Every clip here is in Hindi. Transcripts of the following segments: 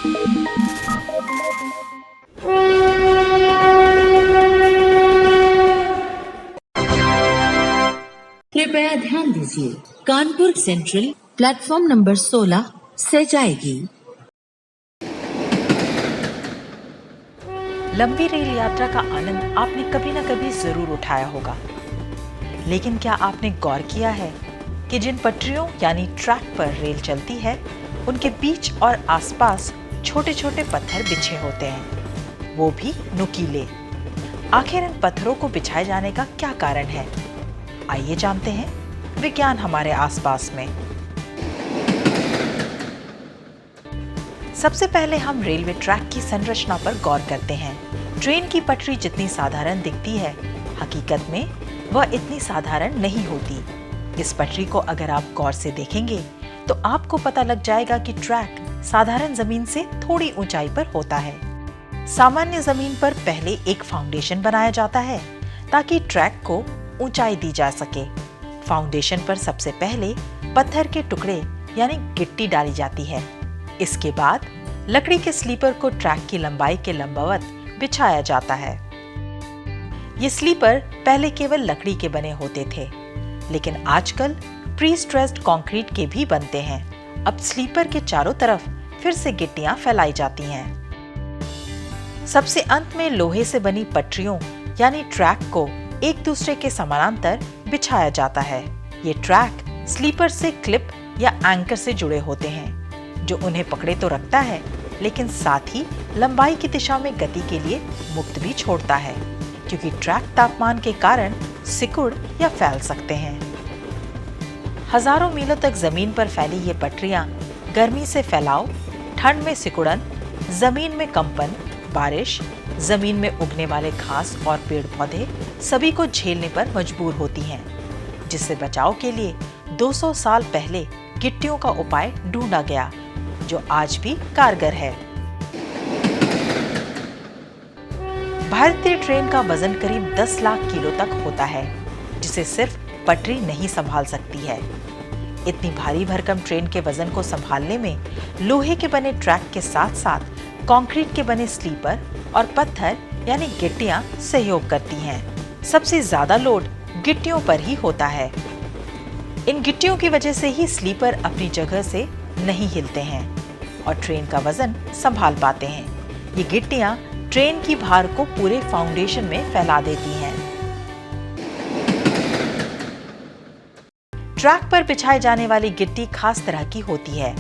कृपया ध्यान दीजिए, कानपुर सेंट्रल प्लेटफॉर्म नंबर 16 से जाएगी। लंबी रेल यात्रा का आनंद आपने कभी न कभी जरूर उठाया होगा, लेकिन क्या आपने गौर किया है कि जिन पटरियों यानी ट्रैक पर रेल चलती है, उनके बीच और आसपास छोटे छोटे पत्थर बिछे होते हैं, वो भी नुकीले। आखिर इन पत्थरों को बिछाए जाने का क्या कारण है? आइए जानते हैं विज्ञान हमारे आसपास में। सबसे पहले हम रेलवे ट्रैक की संरचना पर गौर करते हैं। ट्रेन की पटरी जितनी साधारण दिखती है, हकीकत में वह इतनी साधारण नहीं होती। इस पटरी को अगर आप गौर से देखेंगे तो आपको पता लग जाएगा कि ट्रैक साधारण जमीन से थोड़ी ऊंचाई पर होता है। सामान्य जमीन पर पहले एक फाउंडेशन बनाया जाता है ताकि ट्रैक को ऊंचाई दी जा सके। फाउंडेशन पर सबसे पहले पत्थर के टुकड़े यानी गिट्टी डाली जाती है। इसके बाद लकड़ी के स्लीपर को ट्रैक की लंबाई के लंबवत बिछाया जाता है। ये स्लीपर पहले केवल लकड़ी के बने होते थे, लेकिन आजकल प्री स्ट्रेस्ड कंक्रीट के भी बनते हैं। अब स्लीपर के चारों तरफ फिर से गिट्टियां फैलाई जाती हैं। सबसे अंत में लोहे से बनी पटरियों यानी ट्रैक को एक दूसरे के समानांतर बिछाया जाता है। ये ट्रैक स्लीपर से क्लिप या एंकर से जुड़े होते हैं, जो उन्हें पकड़े तो रखता है, लेकिन साथ ही लंबाई की दिशा में गति के लिए मुक्त भी छोड़ता है, क्योंकि ट्रैक तापमान के कारण सिकुड़ या फैल सकते हैं। हजारों मीलों तक जमीन पर फैली ये पटरियां गर्मी से फैलाव, ठंड में सिकुड़न, जमीन में कंपन, बारिश, जमीन में उगने वाले घास और पेड़ पौधे सभी को झेलने पर मजबूर होती हैं, जिससे बचाव के लिए 200 साल पहले गिट्टियों का उपाय ढूंढा गया, जो आज भी कारगर है। भारतीय ट्रेन का वजन करीब 10 लाख किलो तक होता है, जिसे सिर्फ पटरी नहीं संभाल सकती है। इतनी भारी भरकम ट्रेन के वजन को संभालने में लोहे के बने ट्रैक के साथ साथ कंक्रीट के बने स्लीपर और पत्थर यानी गिट्टियां सहयोग करती हैं। सबसे ज्यादा लोड गिट्टियों पर ही होता है। इन गिट्टियों की वजह से ही स्लीपर अपनी जगह से नहीं हिलते हैं और ट्रेन का वजन संभाल पाते हैं। ये गिट्टियां ट्रेन की भार को पूरे फाउंडेशन में फैला देती हैं। ट्रैक पर बिछाई जाने वाली गिट्टी खास तरह की होती है।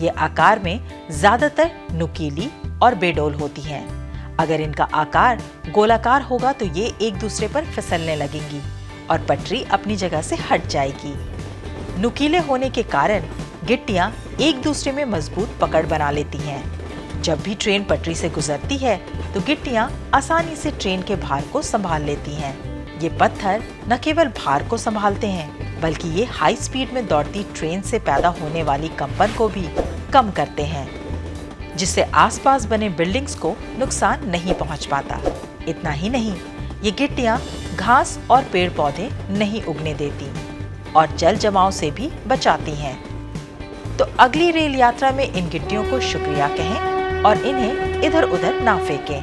ये आकार में ज्यादातर नुकीली और बेडोल होती हैं। अगर इनका आकार गोलाकार होगा तो ये एक दूसरे पर फिसलने लगेंगी और पटरी अपनी जगह से हट जाएगी। नुकीले होने के कारण गिट्टियां एक दूसरे में मजबूत पकड़ बना लेती हैं। जब भी ट्रेन पटरी से गुजरती है तो गिट्टियां आसानी से ट्रेन के भार को संभाल लेती हैं। ये पत्थर न केवल भार को संभालते हैं, बल्कि ये हाई स्पीड में दौड़ती ट्रेन से पैदा होने वाली कंपन को भी कम करते हैं, जिससे आसपास बने बिल्डिंग्स को नुकसान नहीं पहुंच पाता। इतना ही नहीं, ये गिट्टियां घास और पेड़ पौधे नहीं उगने देती और जल जमाव से भी बचाती हैं। तो अगली रेल यात्रा में इन गिट्टियों को शुक्रिया कहें और इन्हें इधर उधर ना फेंकें।